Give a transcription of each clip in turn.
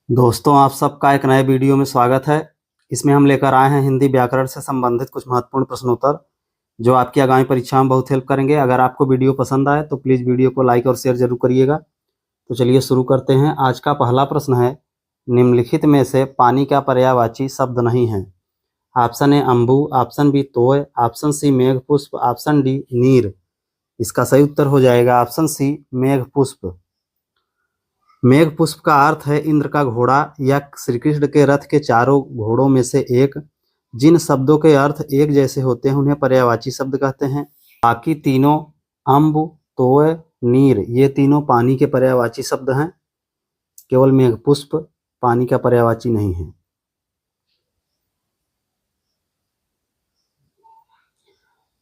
दोस्तों, आप सबका एक नए वीडियो में स्वागत है। इसमें हम लेकर आए हैं हिंदी व्याकरण से संबंधित कुछ महत्वपूर्ण प्रश्नोत्तर जो आपकी आगामी परीक्षा में बहुत हेल्प करेंगे। अगर आपको वीडियो पसंद आए तो प्लीज़ वीडियो को लाइक और शेयर जरूर करिएगा। तो चलिए शुरू करते हैं। आज का पहला प्रश्न है, निम्नलिखित में से पानी का पर्यायवाची शब्द नहीं है। ऑप्शन ए अम्बु, ऑप्शन बी तोय, ऑप्शन सी मेघपुष्प, ऑप्शन डी नीर। इसका सही उत्तर हो जाएगा ऑप्शन सी मेघपुष्प। मेघपुष्प का अर्थ है इंद्र का घोड़ा या श्री कृष्ण के रथ के चारों घोड़ों में से एक। जिन शब्दों के अर्थ एक जैसे होते हैं उन्हें पर्यायवाची शब्द कहते हैं। बाकी तीनों अम्ब, तोय, नीर ये तीनों पानी के पर्यायवाची शब्द हैं। केवल मेघपुष्प पानी का पर्यायवाची नहीं है।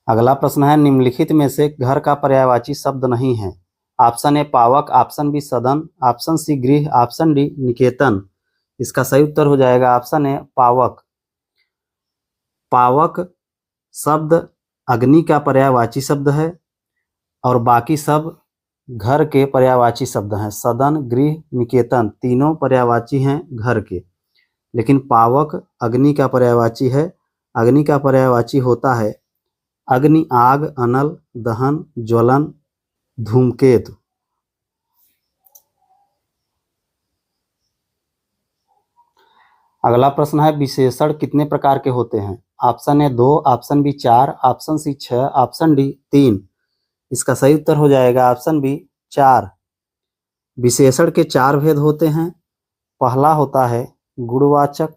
अगला प्रश्न है, निम्नलिखित में से घर का पर्यायवाची शब्द नहीं है। ऑप्शन ए पावक, ऑप्शन बी सदन, ऑप्शन सी गृह, ऑप्शन डी निकेतन। इसका सही उत्तर हो जाएगा ऑप्शन ए पावक। पावक शब्द अग्नि का पर्यायवाची शब्द है और बाकी सब घर के पर्यायवाची शब्द हैं। सदन, गृह, निकेतन तीनों पर्यायवाची हैं घर के, लेकिन पावक अग्नि का पर्यायवाची है। अग्नि का पर्यायवाची होता है अग्नि, आग, अनल, दहन, ज्वलन, धूमकेतु। अगला प्रश्न है, विशेषण कितने प्रकार के होते हैं। Option A 2, option B 4, option C 6, option D 3। इसका सही उत्तर हो जाएगा ऑप्शन बी 4। विशेषण के 4 भेद होते हैं। पहला होता है गुणवाचक,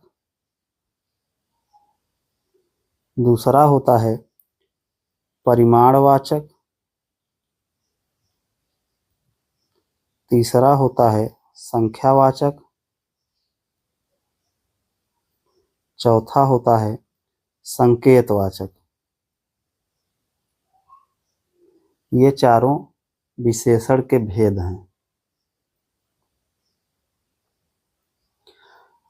दूसरा होता है परिमाणवाचक, तीसरा होता है संख्यावाचक, चौथा होता है संकेतवाचक। ये चारों विशेषण के भेद हैं।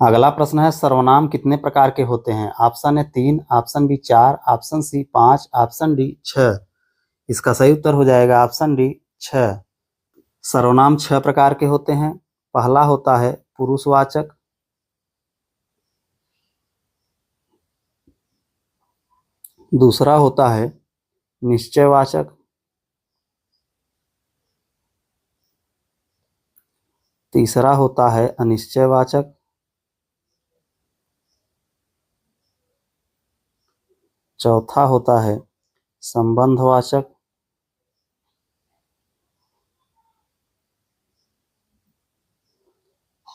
अगला प्रश्न है, सर्वनाम कितने प्रकार के होते हैं। Option A 3, option B 4, option C 5, option D 6। इसका सही उत्तर हो जाएगा ऑप्शन डी 6। सर्वनाम 6 प्रकार के होते हैं। पहला होता है पुरुषवाचक, दूसरा होता है निश्चयवाचक, तीसरा होता है अनिश्चयवाचक, चौथा होता है संबंधवाचक,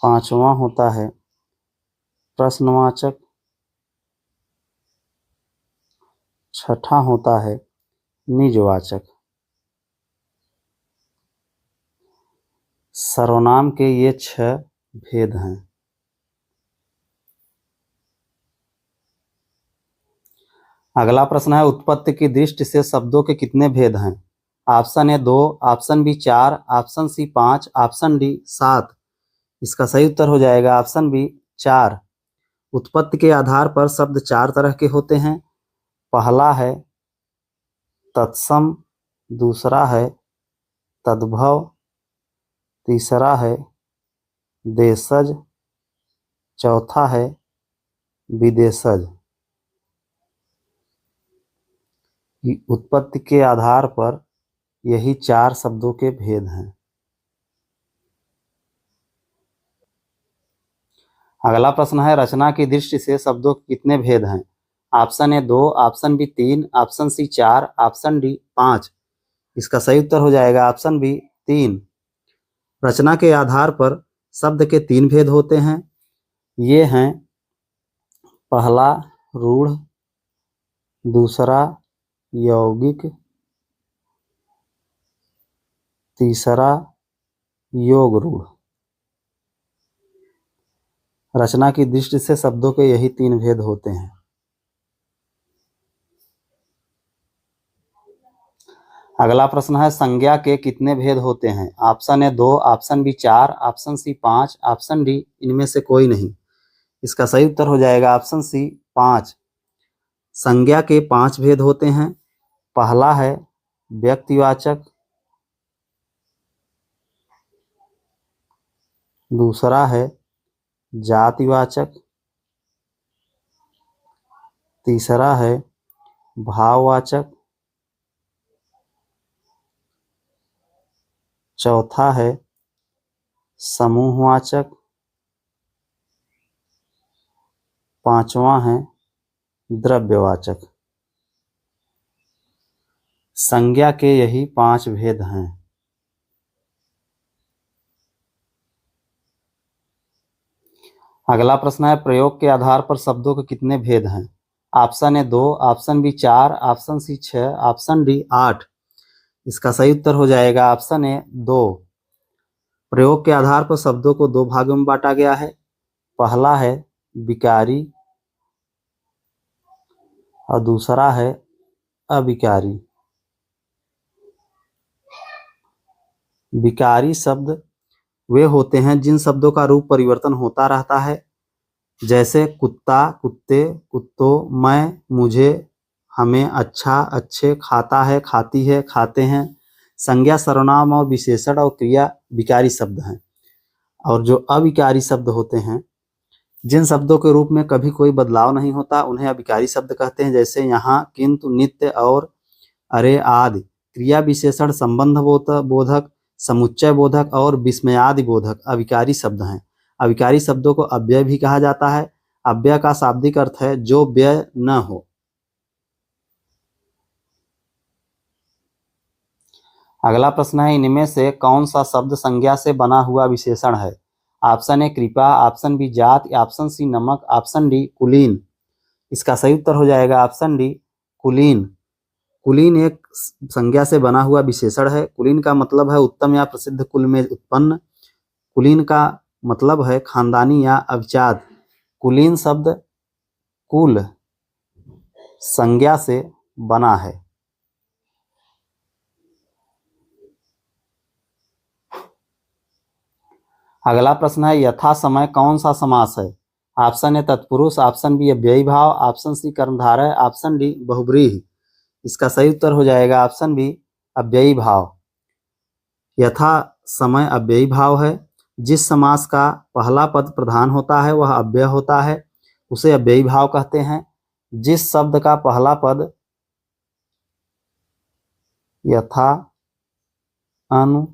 पांचवा होता है प्रश्नवाचक, छठा होता है निजवाचक। सर्वनाम के ये 6 भेद हैं। अगला प्रश्न है, उत्पत्ति की दृष्टि से शब्दों के कितने भेद हैं। Option A 2, option B 4, option C 5, option D 7। इसका सही उत्तर हो जाएगा ऑप्शन बी 4। उत्पत्ति के आधार पर शब्द 4 तरह के होते हैं। पहला है तत्सम, दूसरा है तद्भव, तीसरा है देशज, चौथा है विदेशज। उत्पत्ति के आधार पर यही 4 शब्दों के भेद हैं। अगला प्रश्न है, रचना की दृष्टि से शब्दों के कितने भेद हैं। Option A 2, option B 3, option C 4, option D 5। इसका सही उत्तर हो जाएगा ऑप्शन बी 3। रचना के आधार पर शब्द के 3 भेद होते हैं। ये हैं पहला रूढ़, दूसरा यौगिक, तीसरा योग रूढ़। रचना की दृष्टि से शब्दों के यही 3 भेद होते हैं। अगला प्रश्न है, संज्ञा के कितने भेद होते हैं। Option A 2, option B 4, option C 5, option D इनमें से कोई नहीं। इसका सही उत्तर हो जाएगा ऑप्शन सी 5। संज्ञा के 5 भेद होते हैं। पहला है व्यक्तिवाचक, दूसरा है जातिवाचक, तीसरा है भाववाचक, चौथा है समूहवाचक, पांचवा है द्रव्यवाचक। संज्ञा के यही 5 भेद हैं। अगला प्रश्न है प्रयोग के आधार पर शब्दों के कितने भेद हैं? Option A 2, option B 4, option C 6, option D 8। इसका सही उत्तर हो जाएगा ऑप्शन ए 2। प्रयोग के आधार पर शब्दों को 2 भागों में बांटा गया है। पहला है विकारी और दूसरा है अविकारी। विकारी शब्द वे होते हैं जिन शब्दों का रूप परिवर्तन होता रहता है, जैसे कुत्ता, कुत्ते, कुत्तों, मैं, मुझे, हमें, अच्छा, अच्छे, खाता है, खाती है, खाते हैं। संज्ञा, सर्वनाम और विशेषण और क्रिया विकारी शब्द हैं। और जो अविकारी शब्द होते हैं, जिन शब्दों के रूप में कभी कोई बदलाव नहीं होता, उन्हें अविकारी शब्द कहते हैं। जैसे यहाँ, किंतु, नित्य और अरे आदि। क्रिया विशेषण संबंध बोधक, समुच्चय बोधक और विस्मयादि बोधक अविकारी शब्द हैं। अविकारी शब्दों को अव्यय भी कहा जाता है। अव्यय का शाब्दिक अर्थ है जो व्यय न हो। अगला प्रश्न है इनमें से कौन सा शब्द संज्ञा से बना हुआ विशेषण है? ऑप्शन ए कृपा, ऑप्शन बी जात, ऑप्शन सी नमक, ऑप्शन डी कुलीन। इसका सही उत्तर हो जाएगा ऑप्शन डी कुलीन। कुलीन एक संज्ञा से बना हुआ विशेषण है। कुलीन का मतलब है उत्तम या प्रसिद्ध कुल में उत्पन्न। कुलीन का मतलब है खानदानी या अभिजात। कुलीन शब्द कुल संज्ञा से बना है। अगला प्रश्न है यथा समय कौन सा समास है? ऑप्शन ए तत्पुरुष, ऑप्शन बी अव्ययी भाव, ऑप्शन सी कर्मधारय, ऑप्शन डी बहुब्रीहि। इसका सही उत्तर हो जाएगा ऑप्शन बी अव्ययी भाव। यथा समय अव्ययी भाव है। जिस समास का पहला पद प्रधान होता है वह अव्यय होता है, उसे अव्ययी भाव कहते हैं। जिस शब्द का पहला पद यथा, अनु,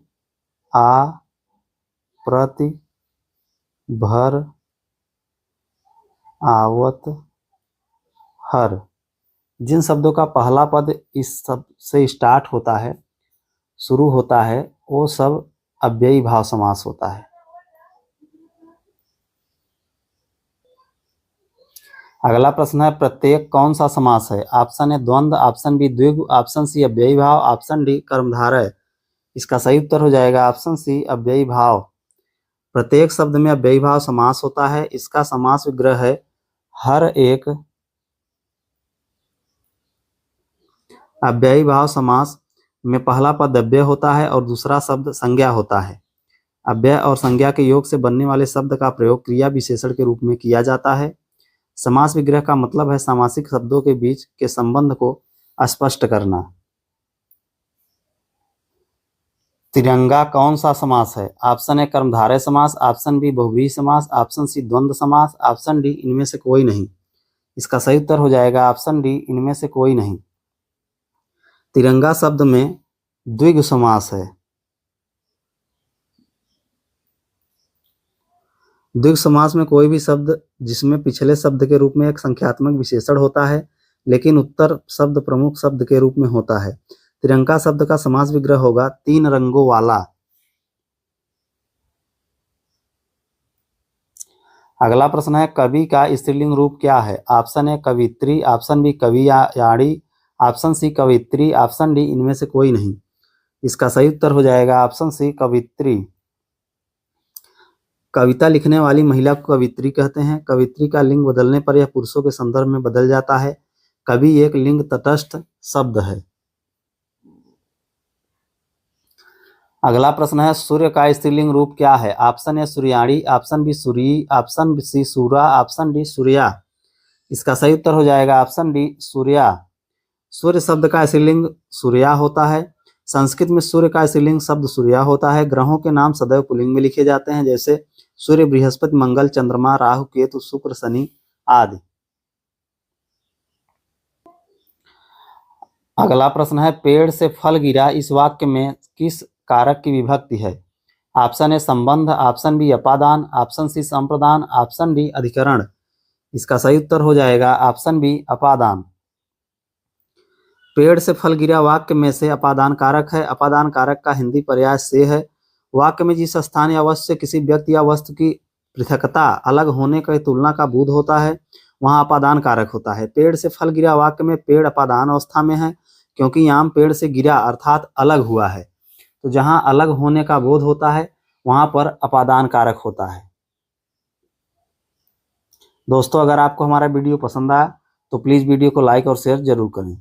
आ, प्रति, भर, आवत, हर, जिन शब्दों का पहला पद इस शब्द से स्टार्ट होता है, शुरू होता है, वो सब अव्ययी भाव समास होता है। अगला प्रश्न है प्रत्येक कौन सा समास है? ऑप्शन ए द्वंद्व, ऑप्शन बी द्विगु, ऑप्शन सी अव्ययी भाव, ऑप्शन डी कर्मधारय। इसका सही उत्तर हो जाएगा ऑप्शन सी अव्ययी भाव। प्रत्येक शब्द में अव्ययी भाव समास होता है। इसका समास विग्रह है हर एक अव्ययी भाव समास में पहला पद अव्यय होता है और दूसरा शब्द संज्ञा होता है। अव्यय और संज्ञा के योग से बनने वाले शब्द का प्रयोग क्रिया विशेषण के रूप में किया जाता है। समास विग्रह का मतलब है सामासिक शब्दों के बीच के संबंध को स्पष्ट करना। तिरंगा कौन सा समास है? ऑप्शन ए कर्मधारय समास, ऑप्शन बी बहुव्रीहि समास, ऑप्शन सी द्वंद्व समास, ऑप्शन डी इनमें से कोई नहीं। इसका सही उत्तर हो जाएगा ऑप्शन डी इनमें से कोई नहीं। तिरंगा शब्द में द्विगु समास है। द्विगु समास में कोई भी शब्द जिसमें पिछले शब्द के रूप में एक संख्यात्मक विशेषण होता है लेकिन उत्तर शब्द प्रमुख शब्द के रूप में होता है। तिरंगा शब्द का समास विग्रह होगा 3 रंगों वाला। अगला प्रश्न है कवि का स्त्रीलिंग रूप क्या है? ऑप्शन ए कवित्री, ऑप्शन बी कवियाणी, ऑप्शन सी कवित्री, ऑप्शन डी इनमें से कोई नहीं। इसका सही उत्तर हो जाएगा ऑप्शन सी कवित्री। कविता लिखने वाली महिला को कवित्री कहते हैं। कवित्री का लिंग बदलने पर यह पुरुषों के संदर्भ में बदल जाता है। कवि एक लिंग तटस्थ शब्द है। अगला प्रश्न है सूर्य का स्त्रीलिंग रूप क्या है? ऑप्शन ए सूर्याणी, ऑप्शन बी सूरी, ऑप्शन सी सूरा, ऑप्शन डी सूर्या। इसका सही उत्तर हो जाएगा ऑप्शन डी सूर्या। सूर्य शब्द का स्त्रीलिंग सूर्या होता है। संस्कृत में सूर्य का स्त्रीलिंग शब्द सूर्या होता है। ग्रहों के नाम सदैव पुल्लिंग में लिखे जाते हैं, जैसे सूर्य, बृहस्पति, मंगल, चंद्रमा, राहु, केतु, शुक्र, शनि आदि। अगला प्रश्न है, पेड़ से फल गिरा इस वाक्य में किस कारक की विभक्ति है? ऑप्शन ए संबंध, ऑप्शन बी अपादान, ऑप्शन सी संप्रदान, ऑप्शन डी अधिकरण। इसका सही उत्तर हो जाएगा ऑप्शन बी अपादान। पेड़ से फल गिरा वाक्य में से अपादान कारक है। अपादान कारक का हिंदी पर्याय से है। वाक्य में जिस स्थान या वस्तु से किसी व्यक्ति या वस्तु की पृथकता अलग होने की तुलना का बोध होता है वहां अपादान कारक होता है। पेड़ से फल गिरा वाक्य में पेड़ अपादान अवस्था में है क्योंकि आम पेड़ से गिरा अर्थात अलग हुआ है। तो जहां अलग होने का बोध होता है वहां पर अपादान कारक होता है। दोस्तों, अगर आपको हमारा वीडियो पसंद आया तो प्लीज़ वीडियो को लाइक और शेयर जरूर करें।